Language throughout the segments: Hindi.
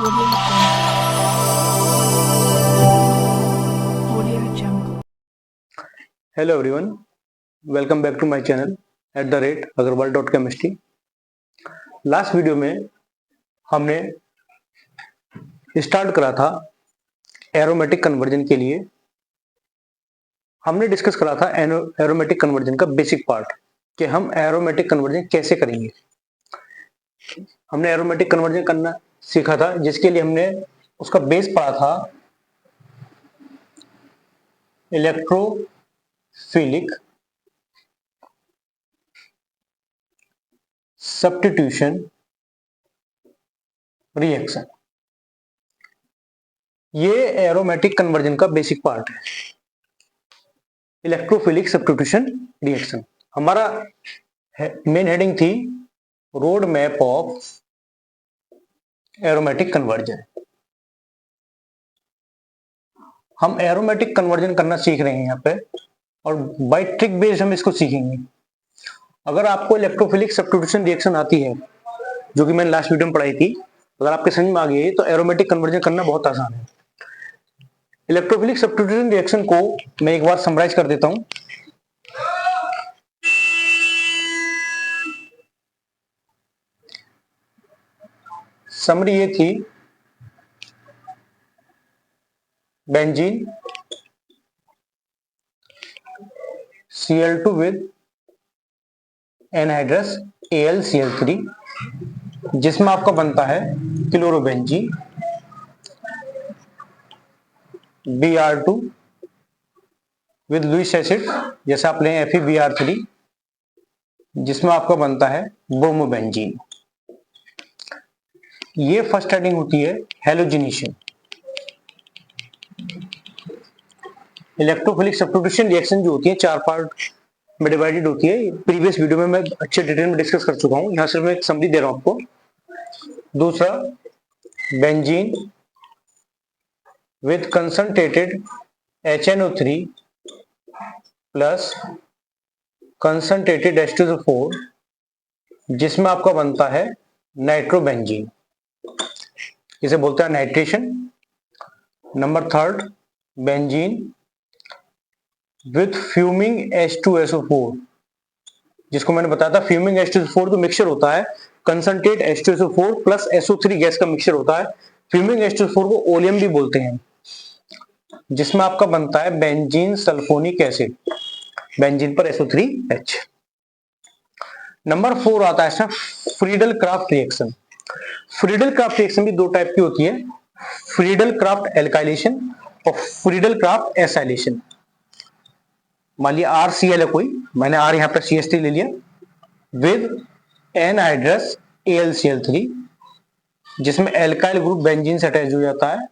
Hello everyone, welcome back to my channel @agarwal.chemistry। Last video में हमने स्टार्ट करा था एरोमेटिक कन्वर्जन के लिए। हमने डिस्कस करा था एरोमेटिक कन्वर्जन का बेसिक पार्ट कि हम एरोमेटिक कन्वर्जन कैसे करेंगे। हमने एरोमेटिक कन्वर्जन करना सीखा था, जिसके लिए हमने उसका बेस पढ़ा था इलेक्ट्रोफिलिक सब्स्टिट्यूशन रिएक्शन। ये एरोमेटिक कन्वर्जन का बेसिक पार्ट है, इलेक्ट्रोफिलिक सब्स्टिट्यूशन रिएक्शन। हमारा मेन हेडिंग थी road map of aromatic conversion. हम एरोमेटिक कन्वर्जन करना सीख रहे हैं यहाँ पे, और बाय ट्रिक बेस्ड हम इसको सीखेंगे। अगर आपको इलेक्ट्रोफिलिक सब्स्टिट्यूशन रिएक्शन आती है, जो कि मैंने लास्ट वीडियो में पढ़ाई थी, अगर आपके समझ में आ गई है तो एरोमेटिक कन्वर्जन करना बहुत आसान है। इलेक्ट्रोफिलिक सब्स्टिट्यूशन रिएक्शन को मैं एक बार समराइज कर देता हूं। समरी ये थी, benzene Cl2 with anhydrous AlCl3, जिसमें आपका बनता है chlorobenzene, Br2 with Lewis acid, जैसे आप लें FeBr3, जिसमें आपका बनता है ब्रोमोबेंजीन। ये फर्स्ट हेडिंग होती है हैलोजिनेशन। इलेक्ट्रोफिलिक सब्स्टिट्यूशन रिएक्शन जो होती है 4 पार्ट में डिवाइडेड होती है। प्रीवियस वीडियो में मैं अच्छे डिटेल में डिस्कस कर चुका हूं, यहां सिर्फ मैं एक समरी दे रहा हूं आपको। दूसरा, benzene with concentrated HNO3 plus concentrated H2SO4, जिसमें आपका बनता है नाइट्रोबेंजीन, इसे बोलते हैं nitration. Number third, benzene with fuming H2SO4, जिसको मैंने बताया था फ्यूमिंग H2SO4 तो मिक्सचर होता है, concentrate H2SO4 plus SO3 gas का मिक्सचर होता है। फ्यूमिंग H2SO4 को ओलियम भी बोलते हैं, जिसमें आपका बनता है बेंजीन सल्फोनिक एसिड, बेंजीन पर SO3H। नंबर 4 आता है Friedel craft reaction. Friedel craft reaction भी दो टाइप की होती है, फ्रीडल क्राफ्ट एल्काइलेशन और फ्रीडल क्राफ्ट एसाइलेशन। मान लिया RCl है कोई, मैंने R यहाँ पे CH3 ले लिया, विद एनहाइड्रस AlCl3, जिसमें एल्काइल ग्रुप बेंजीन से अटैच हो जाता है।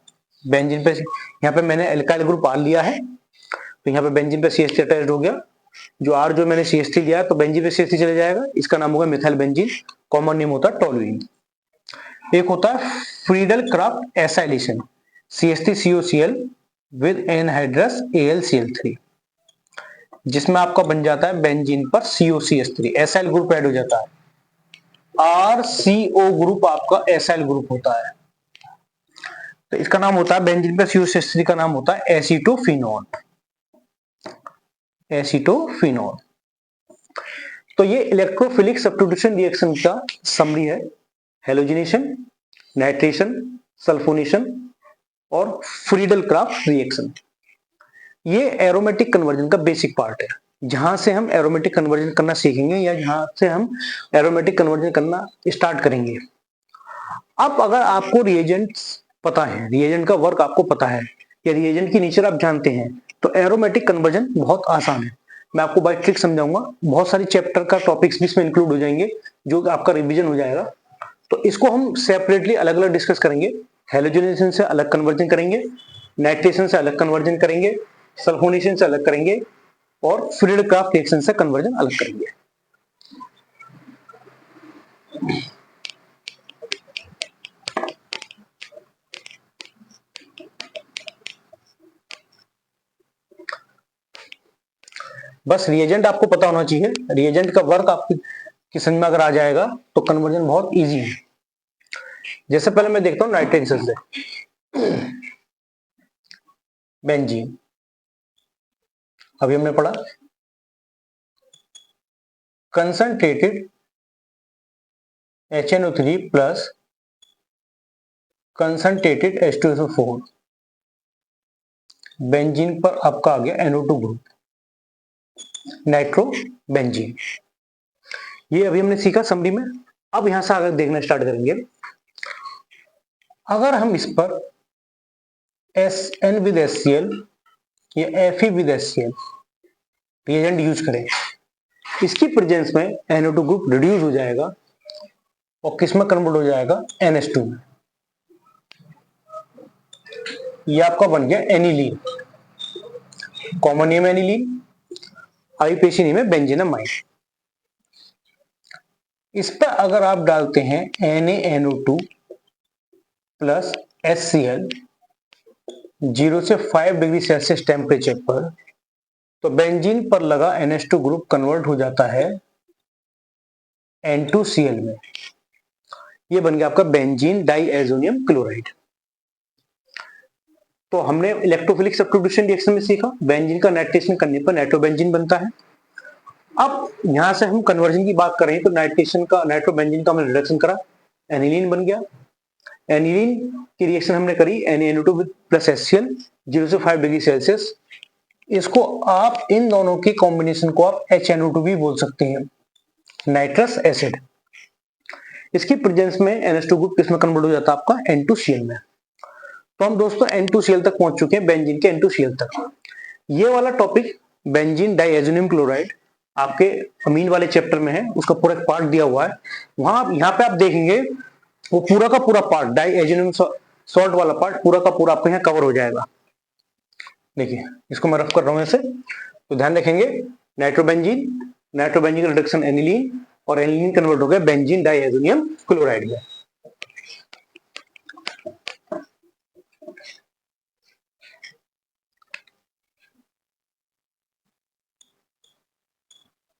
बेंजीन पे यहाँ पे मैंने एल्काइल ग्रुप R लिया है, तो यहाँ पे बेंजीन पे CH3 अटैच हो गया। जो R जो मैंने CH3 लिया है तो बेंजीन पे CH3 चले जाएगा, इसका नाम होगा मिथाइल बेंजीन, कॉमन नेम होता है टोलुइन। एक होता है Friedel Crafts acylation, CH3COCl with anhydrous AlCl3, जिसमें आपका बन जाता है बेंजीन पर COCH3, एसाइल ग्रुप ऐड हो जाता है। RCO ग्रुप आपका एसाइल ग्रुप होता है, तो इसका नाम होता है बेंजीन पर COCH3 का नाम होता है एसीटोफिनोल। एसीटोफिनोल। तो ये इलेक्ट्रोफिलिक सब्स्टिट्यूशन रिएक्शन का समरी है, हैलोजिनेशन, नाइट्रेशन, सल्फोनेशन और फ्रीडल क्राफ्ट रिएक्शन। ये एरोमेटिक कन्वर्जन का बेसिक पार्ट है, जहां से हम एरोमेटिक कन्वर्जन करना सीखेंगे या जहां से हम एरोमेटिक कन्वर्जन करना स्टार्ट करेंगे। अब अगर आपको रिएजेंट्स पता है, रिएजेंट का वर्क आपको पता है या रिएजेंट की नेचर आप जानते हैं, तो एरोमेटिक कन्वर्जन बहुत आसान है। मैं आपको बाय ट्रिक समझाऊंगा, बहुत सारी चैप्टर का टॉपिक्स भी इसमें इंक्लूड हो जाएंगे, जो आपका रिवीजन हो जाएगा। तो इसको हम सेपरेटली अलग अलग डिस्कस करेंगे। हैलोजिनेशन से अलग कन्वर्जन करेंगे, नाइट्रेशन से अलग कन्वर्जन करेंगे, सल्फोनेशन से अलग करेंगे और फ्रीडल क्राफ्ट रिएक्शन से कन्वर्जन अलग करेंगे। बस रिएजेंट आपको पता होना चाहिए, रिएजेंट का वर्क आपकी समझ में अगर आ जाएगा तो कन्वर्जन बहुत इजी है। जैसे पहले मैं देखता हूँ नाइट्रेशन से। बेंजीन अभी हमने पढ़ा concentrated HNO3 plus concentrated H2SO4, benzene पर आपका आ गया NO2 ग्रुप, नाइट्रो बेंजीन। ये अभी हमने सीखा समरी में। अब यहां से आगे देखना स्टार्ट करेंगे। अगर हम इस पर SN विद HCl या Fe with HCl reagent use करें, इसकी प्रेजेंस में NO2 ग्रुप रिड्यूस हो जाएगा और किस में कन्वर्ट हो जाएगा, NH2 में। ये आपका बन गया aniline, common name aniline, IUPAC name है बेंजीनामाइड। इस पर अगर आप डालते हैं NaNO2 प्लस HCl 0 से 5 डिग्री सेल्सियस टेम्परेचर पर, तो बेंजीन पर लगा NH2 ग्रुप कन्वर्ट हो जाता है N2Cl में। ये बन गया आपका बेंजीन डाइएजोनियम क्लोराइड। तो हमने इलेक्ट्रोफिलिक सब्स्टिट्यूशन रिएक्शन में सीखा, बेंजीन का नाइट्रेशन करने पर नाइट्रोबेंजीन बनता है। अब यहां से हम कन्वर्जन की बात करें तो नाइट्रेशन का, नाइट्रोबेंजीन का हमने रिडक्शन करा, एनिलीन बन गया। एनिलीन की रिएक्शन हमने करी NaNO2 प्लस HCl 0 से 5 डिग्री सेल्सियस। इसको आप इन दोनों की कॉम्बिनेशन को आप HNO2 भी बोल सकते हैं, नाइट्रस एसिड। इसकी प्रेजेंस में NH2 ग्रुप किसमें कन्वर्ट हो जाता है आपका, N2Cl में। तो हम दोस्तों N2Cl तक पहुंच चुके हैं, बेंजीन के N2Cl तक। ये वाला टॉपिक बेंजीन डाइएजोनियम क्लोराइड आपके अमीन वाले चैप्टर में है, उसका पूरा एक पार्ट दिया हुआ है। वहां यहाँ पे आप देखेंगे वो पूरा का पूरा पार्ट, डाइएजोनियम सॉल्ट वाला पार्ट पूरा का पूरा आपको यहाँ कवर हो जाएगा। देखिए इसको मैं रफ कर रहा हूँ ऐसे, तो ध्यान रखेंगे नाइट्रोबेंजीन, नाइट्रोबेंजीन का रिडक्शन एनिलीन, और एनिलीन कन्वर्ट हो गया बेंजीन डाइएजोनियम क्लोराइड में।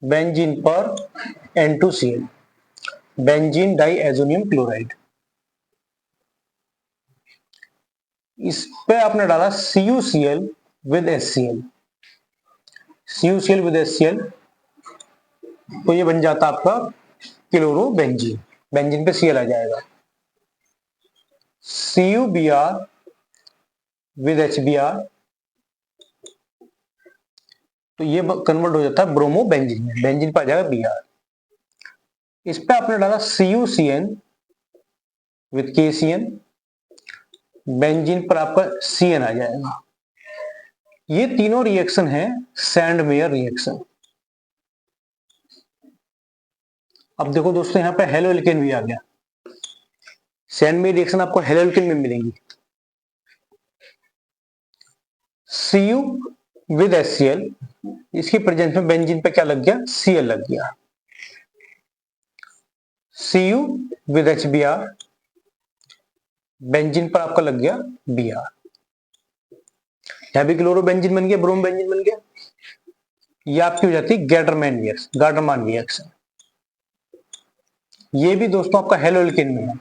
बेंजीन पर N2Cl, बेंजीन डाइएजोनियम क्लोराइड। इस पे आपने डाला CuCl with HCl, CuCl with HCl, तो ये बन जाता आपका क्लोरोबेंजीन, बेंजीन पे Cl आ जाएगा। CuBr विद HBr, तो ये कन्वर्ट हो जाता है ब्रोमोबेंजीन में, बेंजीन पर आ जाएगा Br। इस पे आपने डाला CuCN विद KCN, बेंजीन पर आपका CN आ जाएगा। ये तीनों रिएक्शन है सैंडमेयर रिएक्शन। अब देखो दोस्तों यहाँ पे हेलोएल्केन भी आ गया, सैंडमेयर रिएक्शन आपको हेलोएल्केन में मिलेंगी। Cu विद HCl, इसकी प्रेजेंस में बेंजीन पे क्या लग गया, Cl लग गया। Cu विद HBr, बेंजीन पर आपका लग गया Br। यहां भी क्लोरोबेंजीन बन गया, ब्रोमोबेंजीन बन गया। ये आपकी हो जाती है गार्डरमान रिएक्शन। ये भी दोस्तों आपका हेलोएल्केन में है।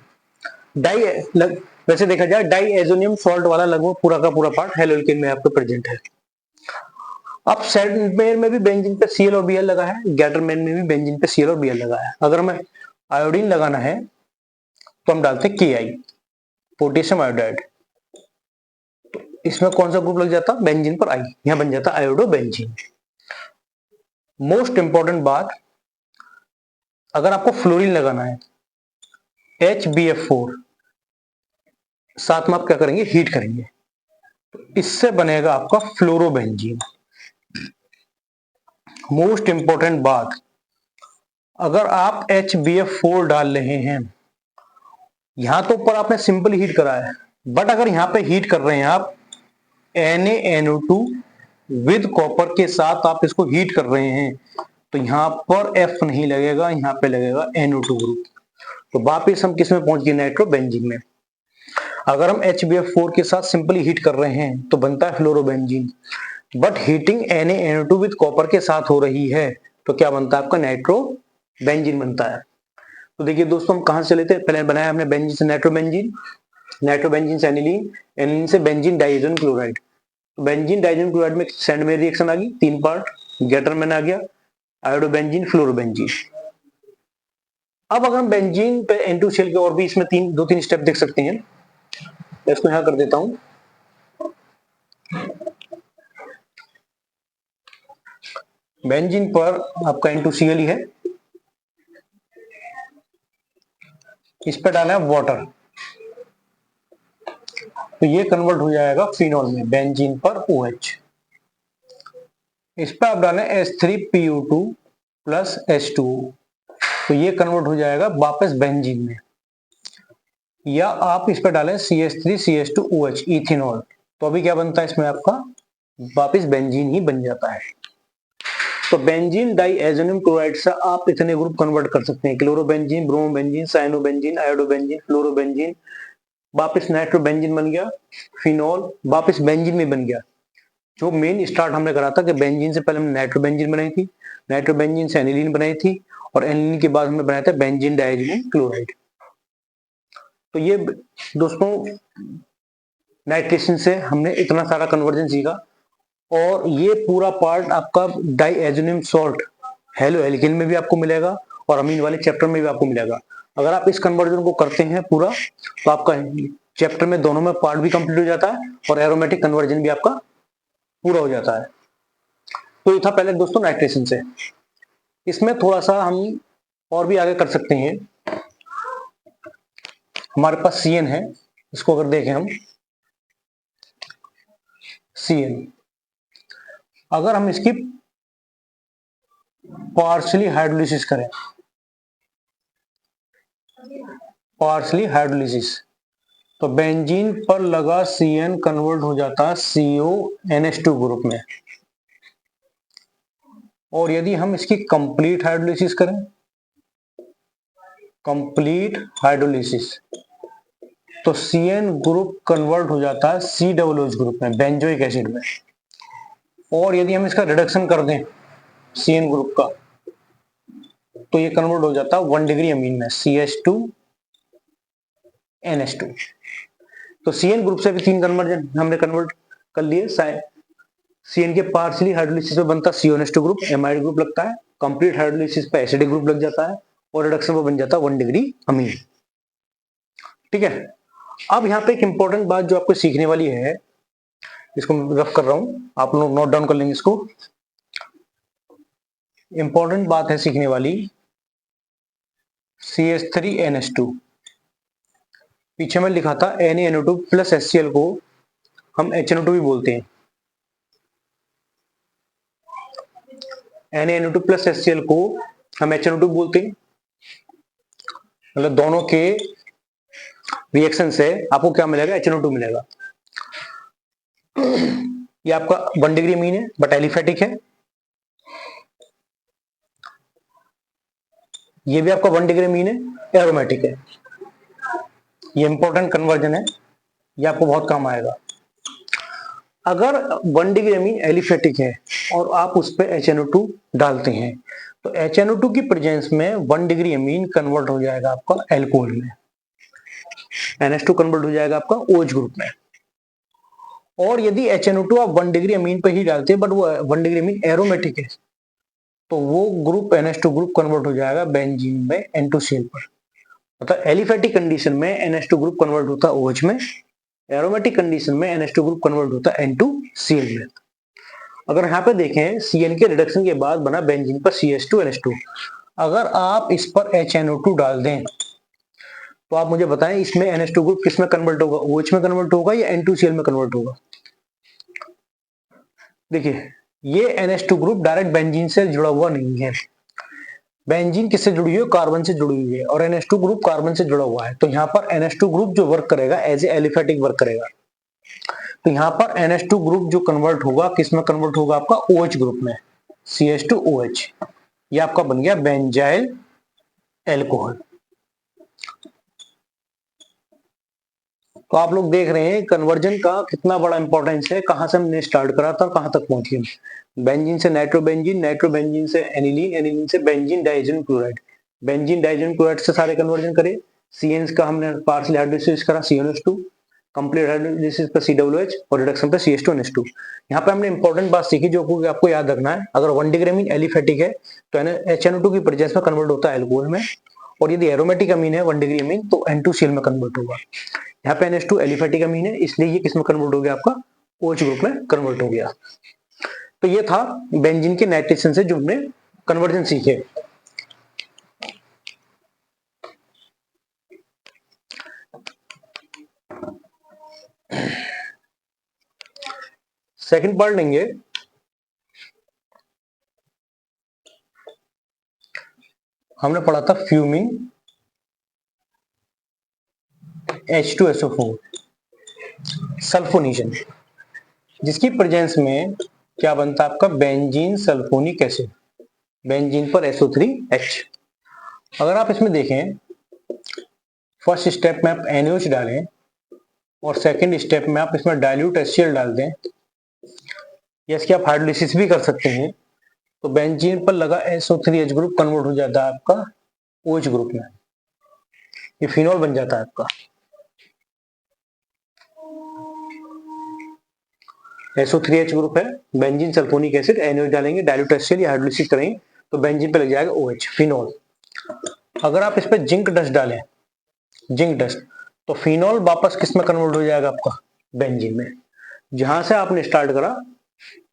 वैसे देखा जाए डाइएजोनियम सॉल्ट वाला लगभग पूरा का पूरा पार्ट हेलोएल्केन में आपको प्रेजेंट है। अब सैंडमेयर में भी बेंजीन पे Cl और Br लगा है, गैटरमैन में भी बेंजीन पे Cl और Br लगा है। अगर हमें आयोडीन लगाना है तो हम डालते हैं Ki, पोटेशियम आयोडाइड। तो इसमें कौन सा ग्रुप लग जाता, बेंजीन पर I, यहां बन जाता आयोडोबेंजीन। मोस्ट इंपॉर्टेंट बात, अगर आपको फ्लोरीन लगाना है HBF4, साथ में आप क्या करेंगे, हीट करेंगे, तो इससे बनेगा आपका फ्लोरोबेंजीन। मोस्ट इंपॉर्टेंट बात, अगर आप HBF4 डाल रहे हैं, यहां तो ऊपर आपने सिंपल हीट करा है, बट अगर यहां पे हीट कर रहे हैं आप NaNO2 विद कॉपर के साथ आप इसको हीट कर रहे हैं, तो यहां पर F नहीं लगेगा, यहां पे लगेगा NO2 ग्रुप। तो वापिस हम किस में पहुंच गए, नाइट्रोबेंजीन में। अगर हम HBF4 के साथ सिंपली हीट कर रहे हैं तो बनता है fluorobenzene, but heating NaNO2 with copper के साथ हो रही है तो क्या बनता है आपका, नाइट्रोबेंजीन बनता है। तो देखिए दोस्तों, हम कहां से चले थे, पहले बनाया हमने बेंजीन से नाइट्रोबेंजीन, नाइट्रोबेंजीन से एनिलीन, एनिलीन से बेंजीन डाइएज़ोन क्लोराइड। तो बेंजीन डाइएज़ोन क्लोराइड में सेंड में रिएक्शन आ गई, 3 पार्ट, गेटर में आ गया आयोडोबेंजीन, फ्लोरोबेंजीन। अब अगर हम बेंजीन पे N2Cl के और भी इसमें 2-3 स्टेप देख सकते हैं। इसको यहां कर देता हूं। बेंजीन पर आपका N2Cl ही है, इस पर डाला है वाटर, तो ये कन्वर्ट हो जाएगा फिनॉल में, बेंजीन पर OH। इस पर आप डालें H3PO2 प्लस H2O, तो ये कन्वर्ट हो जाएगा वापस बेंजीन में। या आप इस पर डालें CH3CH2OH, इथेनॉल, तो अभी क्या बनता है इसमें आपका वापस बेंजीन ही बन जाता है। तो बेंजीन डाइएज़ोनियम क्लोराइड से आप इतने ग्रुप कन्वर्ट कर सकते हैं, chlorobenzene, bromobenzene, cyanobenzene, iodobenzene, fluorobenzene, वापस नाइट्रोबेंजीन बन गया, फिनॉल वापस बेंजीन में बन गया। जो मेन स्टार्ट हमने करा था कि बेंजीन से पहले हमने नाइट्रोबेंजीन बनाई थी, नाइट्रोबेंजीन से एनिलीन बनाई थी, और एनिलीन के बाद हमने बनाया था बेंजीन डाइएज़ोनियम क्लोराइड। तो ये दोस्तों नाइट्रेशन से हमने इतना सारा कन्वर्जन सीखा, और ये पूरा पार्ट आपका डाइएज़ोनियम सॉल्ट हेलो एल्केन में भी आपको मिलेगा और अमीन वाले चैप्टर में भी आपको मिलेगा। अगर आप इस कन्वर्जन को करते हैं पूरा, तो आपका चैप्टर में दोनों में पार्ट भी कंप्लीट हो जाता है और एरोमेटिक कन्वर्जन भी आपका पूरा हो जाता है। तो ये था पहले दोस्तों नाइट्रेशन से। इसमें थोड़ा सा हम और भी आगे कर सकते हैं। हमारे पास CN है, इसको अगर देखें हम CN, अगर हम इसकी पार्शियली हाइड्रोलिसिस करें, पार्शियली हाइड्रोलिसिस, तो बेंजीन पर लगा CN कन्वर्ट हो जाता है CONH2 ग्रुप में। और यदि हम इसकी कंप्लीट हाइड्रोलिसिस करें, कंप्लीट हाइड्रोलिसिस, तो CN ग्रुप कन्वर्ट हो जाता है COOH ग्रुप में, बेंजोइक एसिड में। और यदि हम इसका रिडक्शन कर दें CN ग्रुप का, तो ये कन्वर्ट हो जाता है 1 डिग्री अमीन में, CH2NH2। तो CN ग्रुप से भी 3 कन्वर्जन हमने कन्वर्ट कर लिए। CN के पार्शियली हाइड्रोलिसिस में बनता CONH2 ग्रुप, एमाइड ग्रुप लगता है, कंप्लीट हाइड्रोलिसिस पे एसिडिक ग्रुप लग जाता है, और रिडक्शन पे बन जाता है 1 डिग्री अमीन। ठीक है। अब यहाँ पे एक इंपॉर्टेंट बात जो आपको सीखने वाली है, इसको रफ कर रहा हूं, आप लोग नोट डाउन कर लेंगे इसको। इंपॉर्टेंट बात है सीखने वाली, CH3NH2, पीछे में लिखा था NaNO2 प्लस HCl को हम HNO2 भी बोलते हैं। NaNO2 प्लस HCl को हम HNO2 बोलते हैं, मतलब दोनों के रिएक्शन से आपको क्या मिलेगा, HNO2 मिलेगा। ये आपका 1 डिग्री अमीन है बट एलिफेटिक है, ये भी आपका 1 डिग्री अमीन है, एरोमेटिक है। ये इंपॉर्टेंट कन्वर्जन है, ये आपको बहुत काम आएगा। अगर 1 डिग्री अमीन एलिफेटिक है और आप उस पर HNO2 डालते हैं, तो HNO2 की प्रेजेंस में 1 डिग्री अमीन कन्वर्ट हो जाएगा आपका एल्कोहल में, NH2 कन्वर्ट हो जाएगा आपका OH ग्रुप में। और यदि HNO2 आप 1 डिग्री अमीन पे ही डालते हैं बट वो 1 डिग्री अमीन एरोमेटिक है, तो वो ग्रुप NH2 ग्रुप कन्वर्ट हो जाएगा बेंजीन में N2Cl पर। मतलब एलिफेटिक कंडीशन में NH2 ग्रुप कन्वर्ट होता है OH में, एरोमेटिक कंडीशन में NH2 ग्रुप कन्वर्ट होता है N2Cl में। अगर यहाँ पे देखें CN के रिडक्शन के बाद बना बेंजीन पर CH2NH2, अगर आप इस पर HNO2 डाल दें, तो आप मुझे बताएं इसमें NH2 ग्रुप किस में कन्वर्ट होगा, OH में कन्वर्ट होगा या N2Cl में कन्वर्ट होगा। देखिए ये NH2 ग्रुप डायरेक्ट बेंजीन से जुड़ा हुआ नहीं है, बेंजीन किससे जुड़ी हुई है, कार्बन से जुड़ी हुई है, और NH2 ग्रुप कार्बन से जुड़ा हुआ है। तो यहाँ पर NH2 ग्रुप जो वर्क करेगा एज ए एलिफेटिक वर्क करेगा। तो यहाँ पर NH2 ग्रुप जो कन्वर्ट होगा किस में कन्वर्ट होगा, आपका OH ग्रुप में, CH2OH। ये आपका बन गया बेंजाइल एल्कोहल। तो आप लोग देख रहे हैं कन्वर्जन का कितना बड़ा इंपॉर्टेंस है, कहां से हमने स्टार्ट करा था कहां तक पहुंचे हम। बेंजीन से नाइट्रोबेंजीन, नाइट्रोबेंजीन से एनिलीन, एनिलीन से benzene diazonium chloride. Benzene diazine chloride से सारे कन्वर्जन करे। CN का हमने पार्शियल हाइड्रोलिसिस करा CnH2, कंप्लीट हाइड्रोलिसिस पे COOH और रिडक्शन पे CH2NH2। यहाँ पे हमने इंपॉर्टेंट बात सीखी जो आपको याद रखना है, अगर 1 डिग्री अमीन एलिफेटिक है तो HNO2 की प्रेजेंस में कन्वर्ट होता है एल्कोहल में, और यदि एरोमेटिक अमीन है 1 डिग्री अमीन तो N2Cl में कन्वर्ट होगा। यहाँ पे NH2 एलिफेटिक अमीन है, इसलिए ये किस में कन्वर्ट हो गया, आपका OH ग्रुप में कन्वर्ट हो गया। तो ये था बेंजीन के नाइट्रेशन से जो हमने कन्वर्जन सीखे। सेकंड पार्ट लेंगे हमने पढ़ा था फ्यूमिंग H2SO4 सल्फोनेशन, जिसकी प्रेजेंस में क्या बनता है आपका बेंजीन सल्फोनिक एसिड, बेंजीन पर SO3H। अगर आप इसमें देखें फर्स्ट स्टेप में आप NaOH डालें और सेकंड स्टेप में आप इसमें डाइल्यूट HCl डाल दें, या इसकी आप हाइड्रोलिसिस भी कर सकते हैं, तो बेंजीन पर लगा SO3H ग्रुप कन्वर्ट हो जाता है आपका OH ग्रुप में, ये फिनोल बन जाता है आपका। SO3H ग्रुप है, बेंजीन सल्फोनिक एसिड, NaOH डालेंगे, डाइल्यूट HCl या हाइड्रोलिसिस करेंगे तो बेंजीन पे लग जाएगा OH फिनोल। अगर आप इस पे जिंक डस्ट डालें, जिंक डस्ट, तो फिनोल वापस किस में कन्वर्ट हो जाएगा आपका बेंजीन में। जहां से आपने स्टार्ट करा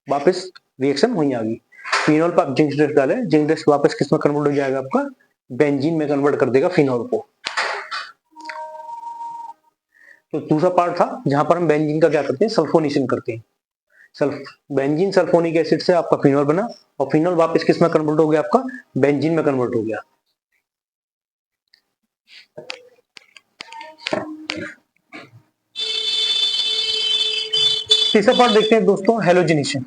वापस रिएक्शन वहीं आ गई। फिनोल पर आप जिंक डस्ट डालें, जिंक डस्ट वापस किस में कन्वर्ट हो जाएगा आपका बेंजीन में कन्वर्ट कर देगा फिनोल को। तो दूसरा पार्ट था जहां पर हम बेंजीन का क्या करते हैं, सल्फोनेशन करते हैं। बेंजीन सल्फोनिक एसिड से आपका फिनोल बना और फिनोल वापस किस में कन्वर्ट हो गया, आपका बेंजीन में कन्वर्ट हो गया। तीसरा पार्ट देखते हैं दोस्तों, halogenation.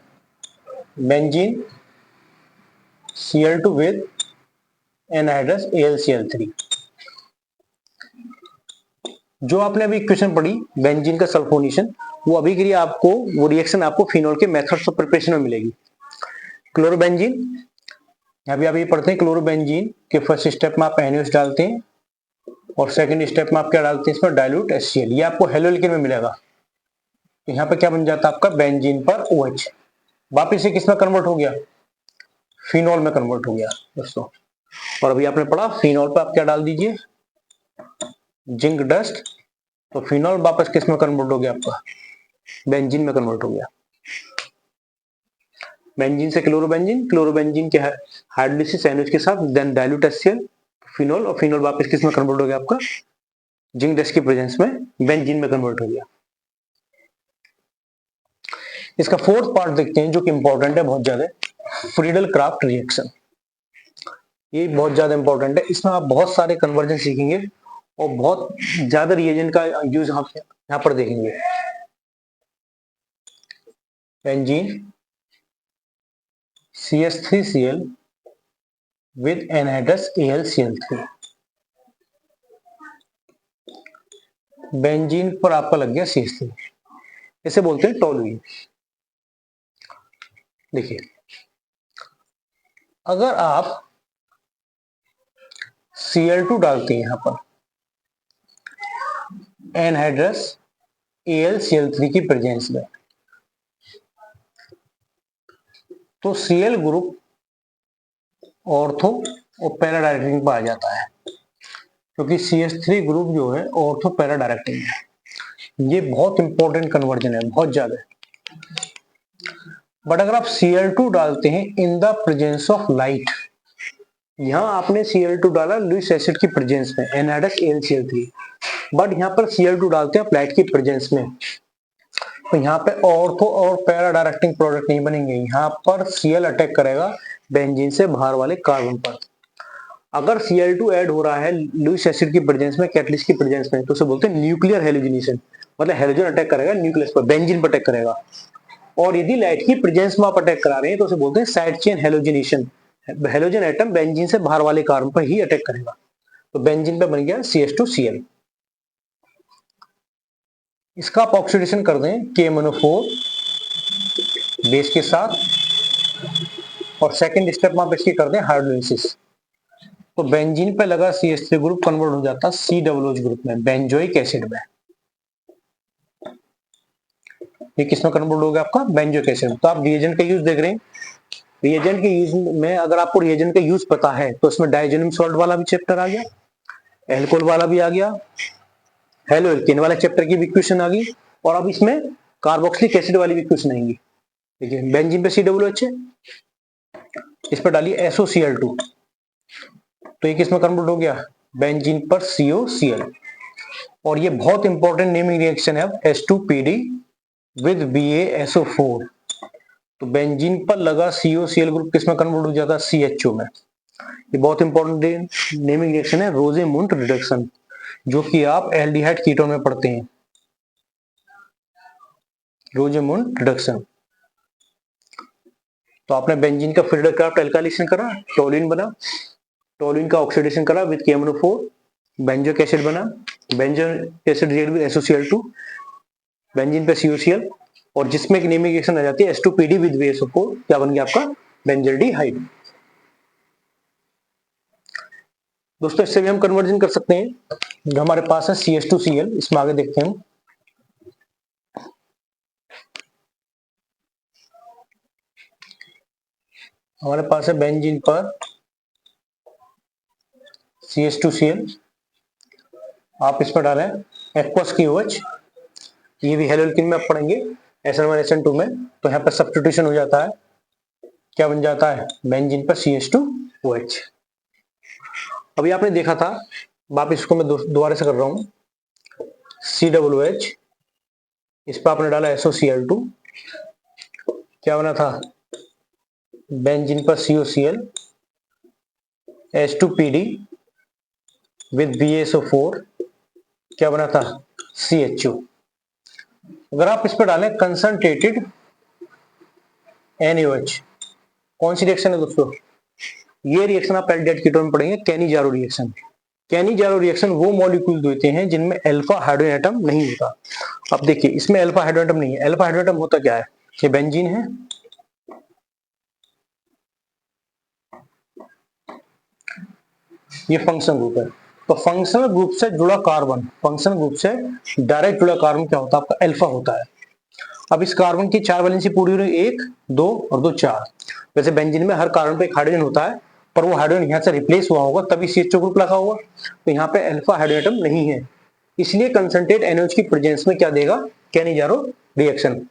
Benzene Cl2 with anhydrous AlCl3। जो आपने अभी इक्वेशन पढ़ी बेंजीन का सल्फोनेशन, वो अभी के लिए आपको वो रिएक्शन आपको फिनोल के मेथड्स ऑफ प्रिपरेशन में मिलेगी। क्लोरोबेंजीन, यहाँ भी आप ये पढ़ते हैं, क्लोरोबेंजीन के फर्स्ट स्टेप में आप NaOH डालते हैं और सेकंड स्टेप में आप क्या डालते हैं इसमें डाइल्यूट HCl, ये आपको हेलोलिकिन में मिलेगा। तो यहाँ पे क्या बन जाता है आपका बेंजीन पर OH, वापिस से किस में कन्वर्ट हो गया, फिनोल में कन्वर्ट हो गया दोस्तों। और अभी आपने पढ़ा फिनोल पर आप क्या डाल दीजिए, जिंक डस्ट, तो फिनोल वापस किस में कन्वर्ट हो गया, आपका बेंजीन में कन्वर्ट हो गया। बेंजीन से क्लोरोबेंजीन, क्लोरोबेंजीन के हाइड्रोलिसिस NaOH के साथ, देन डाइल्यूट HCl, फिनोल, और फिनोल वापस किस में कन्वर्ट हो गया, आपका जिंक डस्ट की प्रेजेंस में बेंजीन में कन्वर्ट हो गया। इसका फोर्थ पार्ट देखते हैं जो कि इंपॉर्टेंट है बहुत ज्यादा, फ्रीडल क्राफ्ट रिएक्शन। ये बहुत ज्यादा इंपॉर्टेंट है, इसमें आप बहुत सारे कन्वर्जन सीखेंगे और बहुत ज्यादा रिएजेंट का यूज आप यहाँ पर देखेंगे। Benzene CH3Cl with anhydrous AlCl3, benzene पर आपका लग गया CH3, इसे बोलते हैं टोलुइन। देखिए अगर आप Cl2 डालते हैं यहां पर एनहाइड्रस AlCl3 की प्रेजेंस में, तो Cl ग्रुप ऑर्थो और पैरा डायरेक्टिंग पर आ जाता है, क्योंकि CH3 ग्रुप जो है ऑर्थो पैरा डायरेक्टिंग है। ये बहुत इंपॉर्टेंट कन्वर्जन है, बहुत ज्यादा। बट अगर आप Cl2 डालते हैं in the presence of light, यहां आपने Cl2 डाला लुईस एसिड की प्रेजेंस में, एनहाइड्रस AlCl3, बट यहां पर Cl2 डालते हैं आप लाइट की प्रेजेंस में, तो यहाँ पे ऑर्थो और पैरा डायरेक्टिंग प्रोडक्ट नहीं बनेंगे, यहाँ पर Cl अटैक करेगा बेंजीन से बाहर वाले कार्बन पर। अगर Cl2 ऐड हो रहा है लुईस एसिड की प्रेजेंस में, कैटलिस्ट की प्रेजेंस में, तो उसे बोलते हैं न्यूक्लियर हेलोजिनेशन, मतलब हेलोजन अटैक करेगा न्यूक्लियस पर, बेंजीन पर अटैक करेगा। और यदि लाइट की प्रेजेंस में आप अटैक करा रहे हैं तो उसे बोलते हैं side chain halogenation, halogen atom benzene से बाहर वाले कार्बन पर ही अटैक करेगा। तो बेंजीन पे बन गया CH2Cl। इसका आप ऑक्सीडेशन कर दें KMnO4 बेस के साथ, और सेकंड स्टेप में आप इसकी कर दें हाइड्रोलिसिस, तो बेंजीन पे लगा CH3 ग्रुप कन्वर्ट हो जाता COOH ग्रुप में, बेंजोइक एसिड में। ये किसमें कन्वर्ट हो गया आपका? Benzoic acid. तो आप रिएजेंट का यूज देख रहे हैं। रिएजेंट के यूज में अगर आपको रिएजेंट का यूज पता है तो इसमें डाइजेनियम सॉल्ट वाला भी चैप्टर आ गया, एल्कोहल वाला भी आ गया, हेलो एल्केन वाला चैप्टर की भी क्वेश्चन आ गई, और अब इसमें कार्बोक्सिलिक एसिड वाली भी क्वेश्चन आएंगी। देखिए बेंजीन पे COOH है, इस पर डालिए SOCl2, तो ये किसमें कन्वर्ट हो गया? बेंजीन पर COCl। और ये बहुत इंपॉर्टेंट नेमिंग रिएक्शन है H2PD विद BaSO4। तो बेंजीन पर लगा COCl ग्रुप किसमें कन्वर्ट हो जाता है? CHO में। ये बहुत इंपॉर्टेंट नेमिंग रिएक्शन है, रोजे-मुंट रिडक्शन, जो कि आप एल्डिहाइड कीटोन में पढ़ते हैं, रोजे-मुंट रिडक्शन। तो आपने बेंजीन का फ्रीडर क्राफ्ट एल्काइलेशन करा, टोलिन बना, टोलिन का ऑक्सीडेशन करा विद KMnO4, बेंजोइक एसिड बना, benzoic acid react with SOCl2, benzene पे COCl, और जिसमें एक नेमिंग रिएक्शन आ जाती है H2PD विद BaSO4, क्या बन गया आपका? बेंजल्डिहाइड। दोस्तों इससे भी हम कन्वर्जन कर सकते हैं। जो हमारे पास है CH2Cl, इसमें आगे देखते हैं। हमारे पास है बेंजीन पर CH2Cl, आप इस पर डालें एक्वस KOH, ये भी हेलोल्किन में आप पढ़ेंगे SN1 SN2 में, तो यहाँ पर सब्स्टिट्यूशन हो जाता है, क्या बन जाता है? बेंजीन पर CH2OH। अभी आपने देखा था, वापस इसको मैं दोबारा से कर रहा हूं, COOH, इस पर आपने डाला SOCl2, क्या बना था? बेंजीन पर COCl, H2PD विद BaSO4, क्या बना था? CHO। अगर आप इस पर डालें कंसंट्रेटेड NaOH, कौन सी रिएक्शन है दोस्तों? ये रिएक्शन आप एल्डिहाइड कीटोन में पढ़ेंगे, कैनी-जारो रिएक्शन। कैनी-जारो रिएक्शन वो मॉलिक्यूल होते हैं जिनमें अल्फा हाइड्रोजन एटम नहीं होता। अब देखिए इसमें अल्फा हाइड्रोजन एटम नहीं है। अल्फा हाइड्रोजन एटम होता क्या है? ये बेंजीन है, ये फंक्शनल ग्रुप है। तो फंक्शनल ग्रुप से जुड़ा कार्बन, फंक्शनल ग्रुप से डायरेक्ट जुड़ा कार्बन क्या होता है? आपका अल्फा होता है। अब इस कार्बन की 4 वैलेंसी पूरी हो रही है, 1 2 और 2 4। वैसे बेंजीन में हर कार्बन पे एक हाइड्रोजन होता है, पर वो हाइड्रोजन यहाँ से रिप्लेस हुआ होगा तभी CHO ग्रुप लगा होगा, तो यहाँ पे अल्फा हाइड्रोजन एटम नहीं है, इसलिए कंसंट्रेट NaOH की प्रेजेंस में क्या देगा? कैनी-जारो रिएक्शन।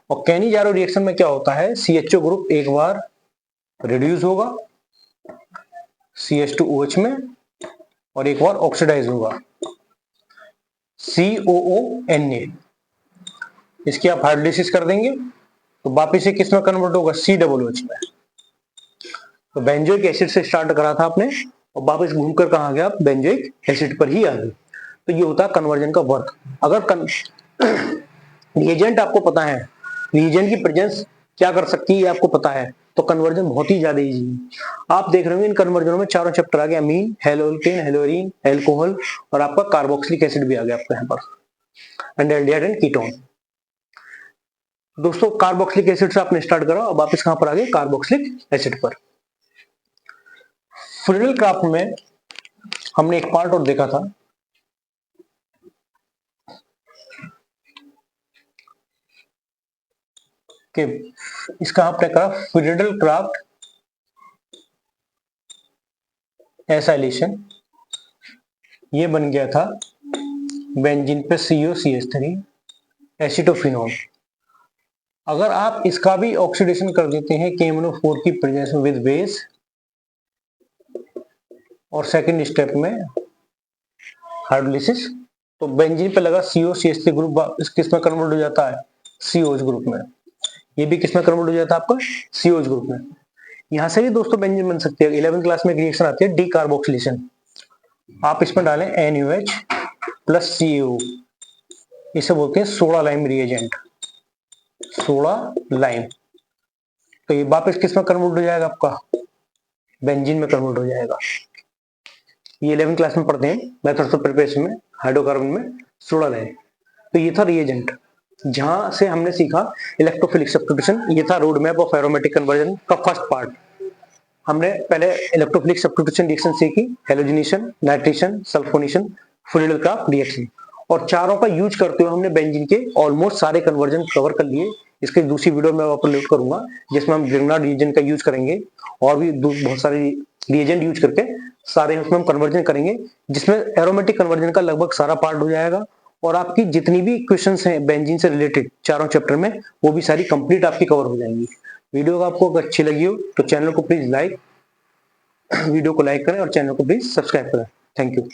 और कैनी-जारो रिएक्शन में क्या होता है? CHO ग्रुप एक बार रिड्यूस होगा CH2OH में और एक बार ऑक्सीडाइज होगा COONA। इसकी आप हाइड्रोलिसिस कर देंगे तो वापिस से किस में कन्वर्ट होगा? COOH में। तो बेंजोइक एसिड से स्टार्ट करा था आपने और वापस घूमकर कहां गया? आप बेंजोइक एसिड पर ही आ गए। तो ये होता है कन्वर्जन का वर्क। अगर रिएजेंट आपको पता है, रिएजेंट की प्रेजेंस क्या कर सकती है आपको पता है, तो कन्वर्जन बहुत ही ज्यादा इजी है। आप देख रहे होंगे इन कन्वर्जनों में चारों चैप्टर आ गया, अमीन, हेलोल्केन, हेलोरीन, एल्कोहल और आपका कार्बोक्सिलिक एसिड भी आ गया आपका यहाँ पर, एंड एंड कीटोन। दोस्तों कार्बोक्सिलिक एसिड से आपने स्टार्ट करा और वापस कहां पर आ गए? कार्बोक्सिलिक एसिड पर। फ्रीडल क्राफ्ट में हमने एक पार्ट और देखा था, कि इसका आपने कहा फ्रीडल क्राफ्ट एसाइलेशन, ये बन गया था बेंजीन पे COCH3 एसिटोफिनॉल। अगर आप इसका भी ऑक्सीडेशन कर देते हैं KMnO4 की प्रेजेंस में विद बेस, और सेकंड स्टेप में हाइड्रोलिसिस, तो बेंजीन पे लगा COCH3 ग्रुप किसमें कन्वर्ट हो जाता है? COH ग्रुप में। ये भी किसमें कन्वर्ट हो जाता है? आपका COH ग्रुप में। यहां से भी दोस्तों बेंजीन बन सकती है। 11वीं क्लास में एक रिएक्शन आती है डीकार्बोक्सिलेशन, आप इसमें डालें NaOH प्लस CaO, इसे बोलते हैं soda lime reagent, soda lime. तो ये वापस किसमें कन्वर्ट हो जाएगा? आपका बेंजीन में कन्वर्ट हो जाएगा। ये 11वीं क्लास में पढ़ते हैं मेथड्स ऑफ प्रिपरेशन में, हाइड्रोकार्बन में सोडा लाइम। तो ये था रिएजेंट, जहां से हमने सीखा इलेक्ट्रोफिलिक सब्स्टिट्यूशन। ये था road map of aromatic conversion का फर्स्ट पार्ट। हमने पहले इलेक्ट्रोफिलिक सब्स्टिट्यूशन रिएक्शन सीखी, हैलोजिनेशन, नाइट्रेशन, सल्फोनेशन, फुलिडल रिएक्शन, और चारों का यूज करते हुए हमने बेंजीन के ऑलमोस्ट सारे कन्वर्जन कवर कर लिए। इसकी दूसरी वीडियो मैं अपलोड करूंगा जिसमें हम ग्रिग्नार्ड रिएजेंट का यूज करेंगे और भी बहुत सारे रिएजेंट यूज करके सारे उसमें हम कन्वर्जन करेंगे, जिसमें एरोमेटिक कन्वर्जन का लगभग सारा पार्ट हो जाएगा और आपकी जितनी भी क्वेश्चंस हैं बेंजीन से रिलेटेड चारों चैप्टर में वो भी सारी कंप्लीट आपकी कवर हो जाएंगी। वीडियो आपको अगर अच्छी लगी हो तो चैनल को प्लीज वीडियो को लाइक करें और चैनल को प्लीज सब्सक्राइब करें। Thank you.